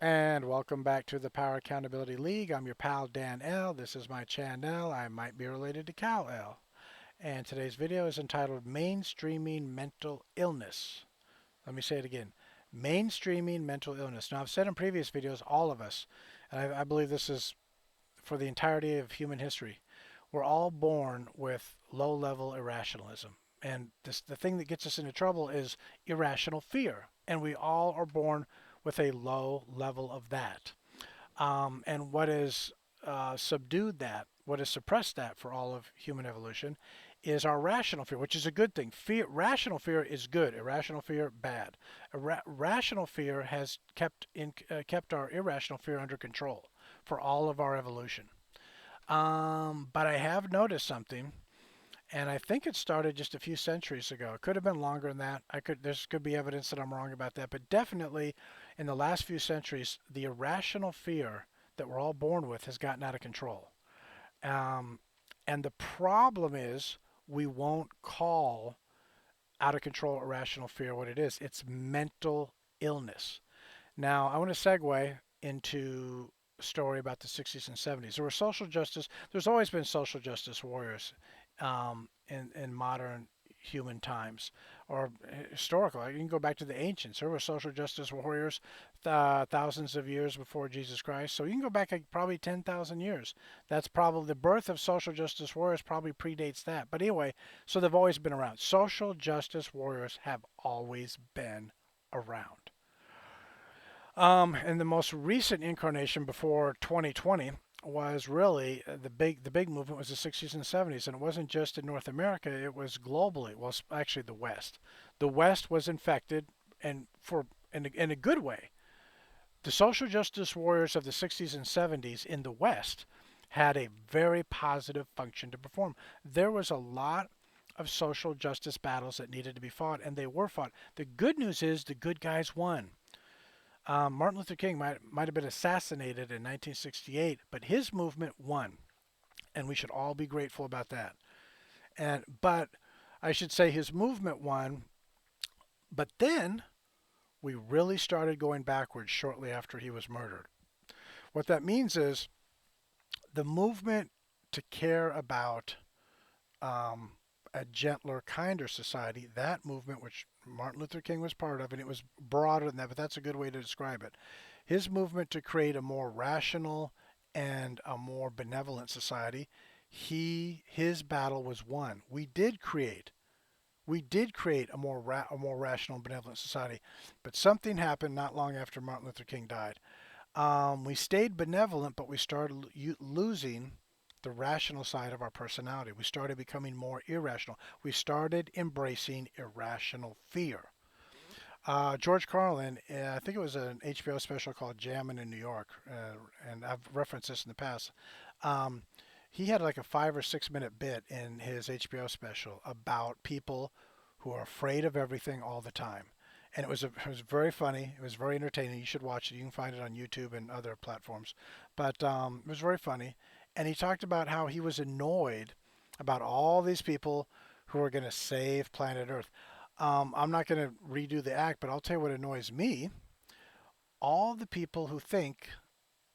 And welcome back to the Power Accountability League. I'm your pal Dan L. This is my channel. I might be related to Cal L. And today's video is entitled Mainstreaming Mental Illness. Let me say it again. Mainstreaming mental illness. Now, I've said in previous videos, all of us, and I believe this is for the entirety of human history, we're all born with low-level irrationalism. And the thing that gets us into trouble is irrational fear. And we all are born with a low level of that. And what has subdued that, what has suppressed that for all of human evolution, is our rational fear, which is a good thing. Rational fear is good. Irrational fear, bad. Rational fear has kept our irrational fear under control for all of our evolution. But I have noticed something, and I think it started just a few centuries ago. It could have been longer than that. There's could be evidence that I'm wrong about that, but definitely in the last few centuries, the irrational fear that we're all born with has gotten out of control. Um, and the problem is we won't call out of control irrational fear what it is. It's mental illness. Now, I want to segue into a story about the 60s and 70s. There were social justice, there's always been social justice warriors in modern human times or historical. You can go back to the ancients. There were social justice warriors thousands of years before Jesus Christ. So you can go back like probably 10,000 years. That's probably the birth of social justice warriors probably predates that. But anyway, so they've always been around. Social justice warriors have always been around. And the most recent incarnation before 2020 was really the big movement was the 60s and 70s, and it wasn't just in North America; it was globally. Well, actually, the West. The West was infected, and in a good way. The social justice warriors of the 60s and 70s in the West had a very positive function to perform. There was a lot of social justice battles that needed to be fought, and they were fought. The good news is the good guys won. Martin Luther King might have been assassinated in 1968, but his movement won, and we should all be grateful about that. But I should say his movement won, but then we really started going backwards shortly after he was murdered. What that means is the movement to care about um, a gentler, kinder society, that movement, which Martin Luther King was part of, and it was broader than that, but that's a good way to describe it. His movement to create a more rational and a more benevolent society, his battle was won. We did create a more rational and benevolent society, but something happened not long after Martin Luther King died. We stayed benevolent, but we started losing the rational side of our personality. We started becoming more irrational. We started embracing irrational fear. George Carlin, I think it was an HBO special called Jammin' in New York, and I've referenced this in the past. Um, he had like a 5 or 6 minute bit in his HBO special about people who are afraid of everything all the time. And it was very funny. It was very entertaining. You should watch it. You can find it on YouTube and other platforms. But it was very funny. And he talked about how he was annoyed about all these people who are going to save planet Earth. I'm not going to redo the act, but I'll tell you what annoys me. All the people who think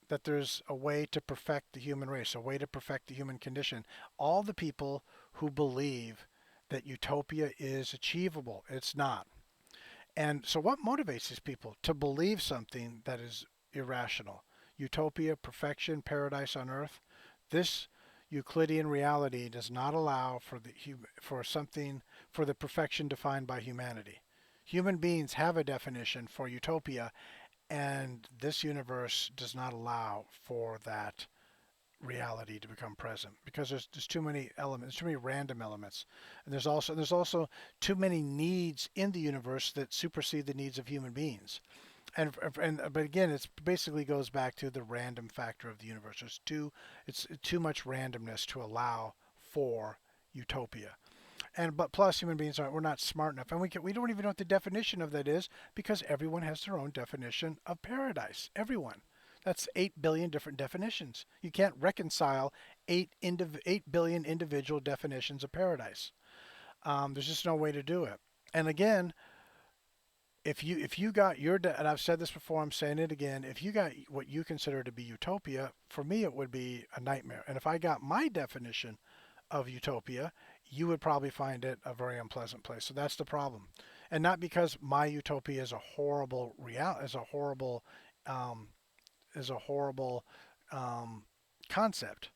that there's a way to perfect the human race, a way to perfect the human condition, all the people who believe that utopia is achievable. It's not. And so, what motivates these people to believe something that is irrational? Utopia, perfection, paradise on earth. This Euclidean reality does not allow for the perfection defined by humanity. Human beings have a definition for utopia, and this universe does not allow for that reality to become present because there's too many elements, too many random elements, and there's also too many needs in the universe that supersede the needs of human beings. And but again, it basically goes back to the random factor of the universe. It's too much randomness to allow for utopia. And but plus human beings aren't we're not smart enough, and we don't even know what the definition of that is because everyone has their own definition of paradise. Everyone. That's 8 billion different definitions. You can't reconcile 8 billion individual definitions of paradise. There's just no way to do it. And again, if you got and I've said this before, I'm saying it again, if you got what you consider to be utopia, for me it would be a nightmare. And if I got my definition of utopia, you would probably find it a very unpleasant place. So that's the problem. And not because my utopia is a horrible um, is a horrible um, concept.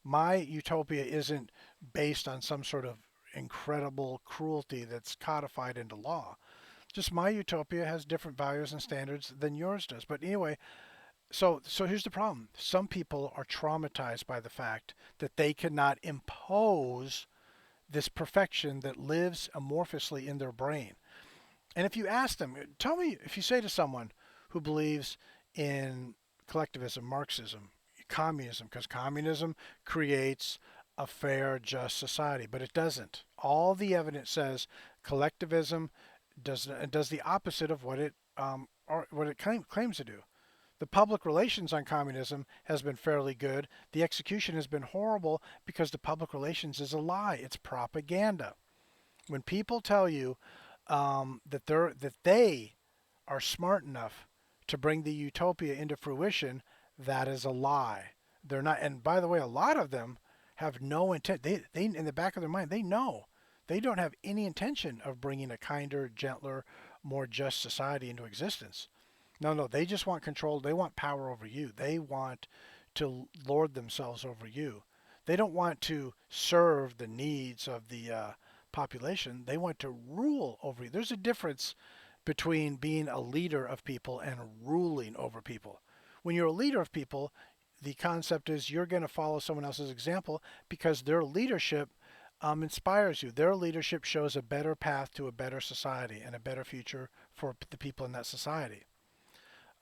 My utopia isn't based on some sort of incredible cruelty that's codified into law. Just my utopia has different values and standards than yours does. But anyway, so here's the problem. Some people are traumatized by the fact that they cannot impose this perfection that lives amorphously in their brain. And if you ask them, tell me, if you say to someone who believes in collectivism, Marxism, communism, because communism creates a fair, just society, but it doesn't. All the evidence says collectivism does the opposite of what it claims to do. The public relations on communism has been fairly good. The execution has been horrible because the public relations is a lie. It's propaganda. When people tell you that they are smart enough to bring the utopia into fruition, that is a lie. They're not. And by the way, a lot of them have no intent. They in the back of their mind, they know they don't have any intention of bringing a kinder, gentler, more just society into existence. No, no, they just want control. They want power over you. They want to lord themselves over you. They don't want to serve the needs of the population. They want to rule over you. There's a difference between being a leader of people and ruling over people. When you're a leader of people, the concept is you're going to follow someone else's example because their leadership inspires you. Their leadership shows a better path to a better society and a better future for the people in that society.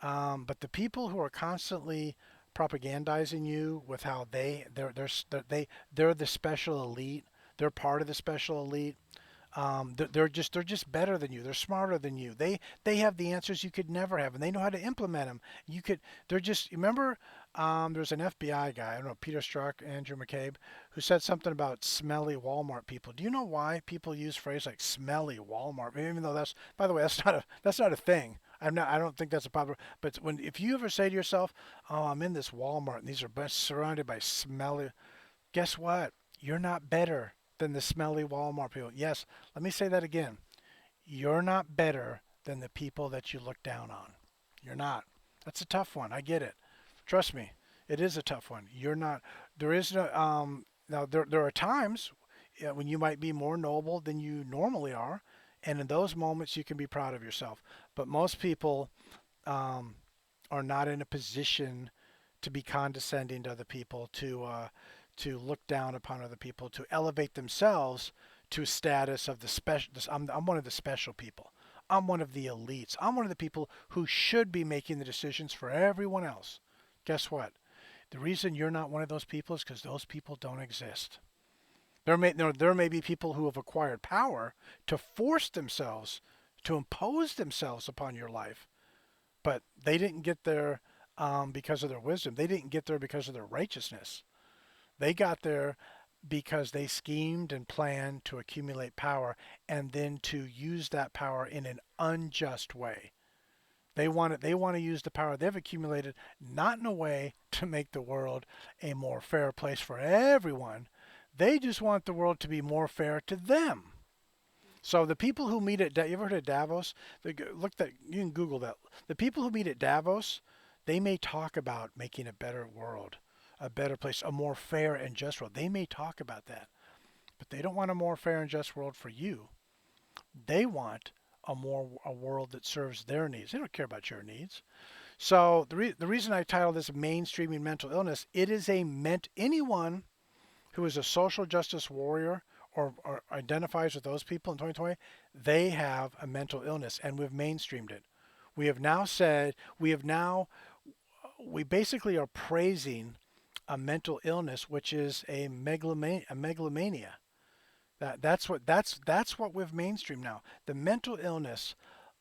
But the people who are constantly propagandizing you with how they're the special elite, they're part of the special elite. They're just better than you. They're smarter than you. They have the answers you could never have, and they know how to implement them. You could. They're just. Remember, there's an FBI guy. I don't know, Peter Strzok, Andrew McCabe, who said something about smelly Walmart people. Do you know why people use phrase like smelly Walmart? Even though that's, by the way, that's not a thing. I'm not. I don't think that's a problem. But if you ever say to yourself, "Oh, I'm in this Walmart and these are surrounded by smelly," guess what? You're not better than the smelly Walmart people. Yes, let me say that again. You're not better than the people that you look down on. You're not. That's a tough one. I get it. Trust me, it is a tough one. You're not. There is no. Now there are times when you might be more noble than you normally are, and in those moments you can be proud of yourself. But most people um, are not in a position to be condescending to other people, to look down upon other people, to elevate themselves to status of the special. I'm one of the special people. I'm one of the elites. I'm one of the people who should be making the decisions for everyone else. Guess what? The reason you're not one of those people is because those people don't exist. There may be people who have acquired power to force themselves, to impose themselves upon your life, but they didn't get there because of their wisdom. They didn't get there because of their righteousness. They got there because they schemed and planned to accumulate power and then to use that power in an unjust way. They want to use the power they've accumulated not in a way to make the world a more fair place for everyone. They just want the world to be more fair to them. So the people who meet at you ever heard of Davos? Look that you can Google that. The people who meet at Davos, they may talk about making a better world, a better place, a more fair and just world. They may talk about that, but they don't want a more fair and just world for you. They want a world that serves their needs. They don't care about your needs. So the reason I title this mainstreaming mental illness, it is anyone who is a social justice warrior or identifies with those people in 2020, they have a mental illness, and we've mainstreamed it. We have now said we basically are praising a mental illness, which is a megalomania. That's what we've mainstreamed now. The mental illness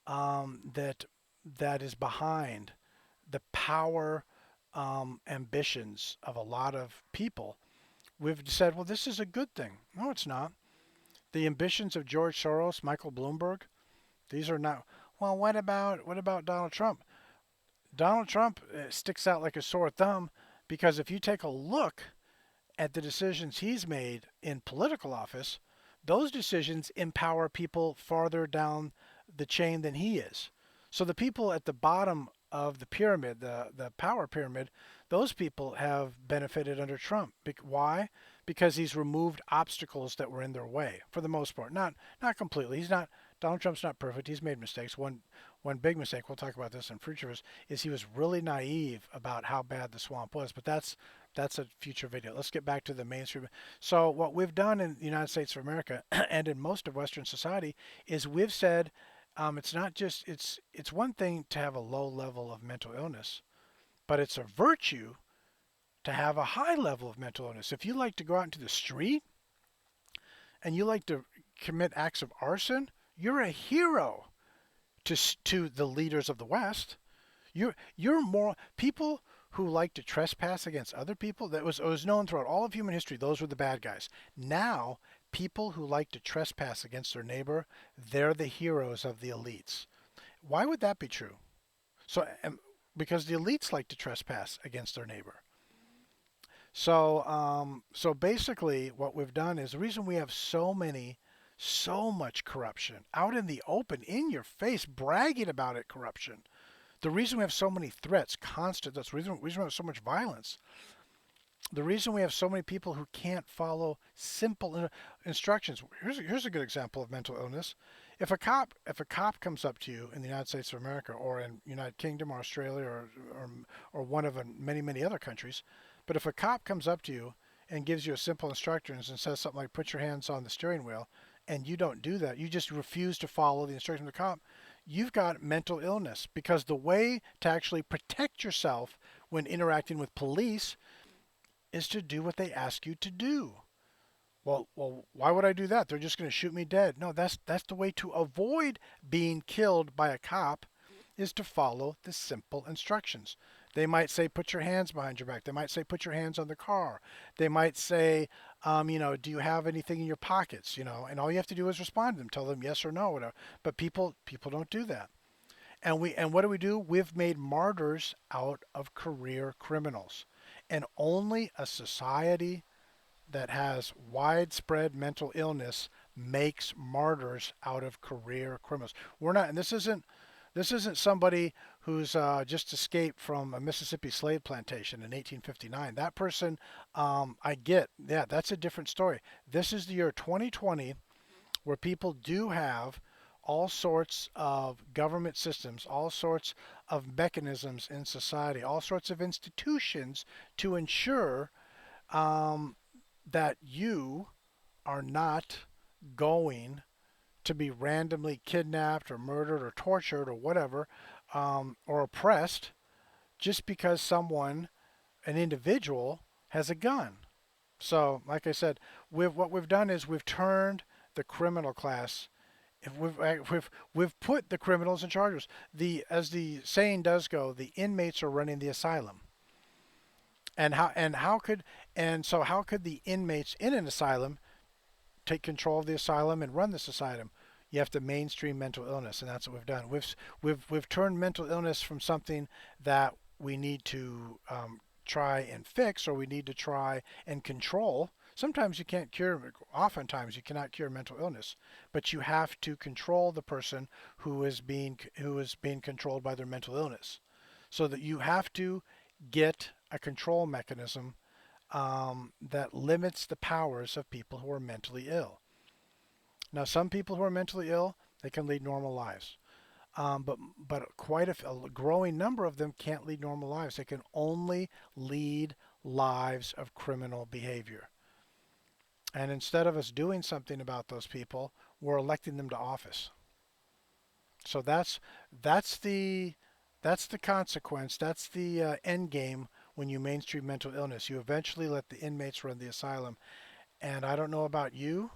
that is behind the power ambitions of a lot of people. We've said, well, this is a good thing. No, it's not. The ambitions of George Soros, Michael Bloomberg, these are not. Well, what about Donald Trump? Donald Trump sticks out like a sore thumb because if you take a look at the decisions he's made in political office, those decisions empower people farther down the chain than he is. So the people at the bottom of the pyramid, the power pyramid, those people have benefited under Trump. Why? Because he's removed obstacles that were in their way for the most part. Not completely. He's not Donald Trump's not perfect. He's made mistakes. One big mistake, we'll talk about this in future, is he was really naive about how bad the swamp was. But that's a future video. Let's get back to the mainstream. So what we've done in the United States of America and in most of Western society is we've said it's not just it's one thing to have a low level of mental illness, but it's a virtue to have a high level of mental illness. If you like to go out into the street and you like to commit acts of arson, you're a hero to the leaders of the West. You're more people who like to trespass against other people. It was known throughout all of human history. Those were the bad guys. Now, people who like to trespass against their neighbor, they're the heroes of the elites. Why would that be true? So, because the elites like to trespass against their neighbor. So basically, what we've done is the reason we have so much corruption out in the open, in your face, bragging about it, corruption. The reason we have so many threats, constant, that's the reason we have so much violence. The reason we have so many people who can't follow simple instructions. Here's a good example of mental illness. If a cop comes up to you in the United States of America or in United Kingdom or Australia or one of many other countries, but if a cop comes up to you and gives you a simple instructions and says something like put your hands on the steering wheel and you don't do that, you just refuse to follow the instructions of the cop, you've got mental illness because the way to actually protect yourself when interacting with police is to do what they ask you to do. Well, why would I do that? They're just going to shoot me dead. No, that's the way to avoid being killed by a cop is to follow the simple instructions. They might say, put your hands behind your back. They might say, put your hands on the car. They might say, do you have anything in your pockets? And all you have to do is respond to them, tell them yes or no, whatever. But people don't do that. And what do? We've made martyrs out of career criminals. And only a society that has widespread mental illness makes martyrs out of career criminals. We're not, and this isn't somebody who's just escaped from a Mississippi slave plantation in 1859. That person, yeah, that's a different story. This is the year 2020, where people do have all sorts of government systems, all sorts of mechanisms in society, all sorts of institutions to ensure um, that you are not going to be randomly kidnapped or murdered or tortured or whatever, or oppressed just because an individual, has a gun. So, like I said, what we've done is we've turned the criminal class. We've put the criminals in charges. As the saying does go, the inmates are running the asylum. How could the inmates in an asylum take control of the asylum and run this asylum? You have to mainstream mental illness, and that's what we've done. We've turned mental illness from something that we need to try and fix, or we need to try and control. Sometimes you can't cure. Oftentimes you cannot cure mental illness, but you have to control the person who is being controlled by their mental illness, so that you have to get a control mechanism that limits the powers of people who are mentally ill. Now, some people who are mentally ill, they can lead normal lives. But quite a growing number of them can't lead normal lives. They can only lead lives of criminal behavior. And instead of us doing something about those people, we're electing them to office. So that's the consequence. That's the end game when you mainstream mental illness. You eventually let the inmates run the asylum. And I don't know about you,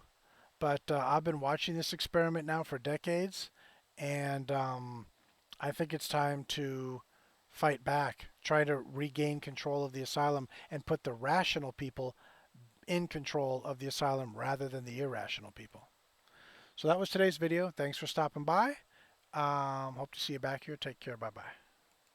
but I've been watching this experiment now for decades, and I think it's time to fight back, try to regain control of the asylum, and put the rational people in control of the asylum rather than the irrational people. So that was today's video. Thanks for stopping by. Hope to see you back here. Take care. Bye bye.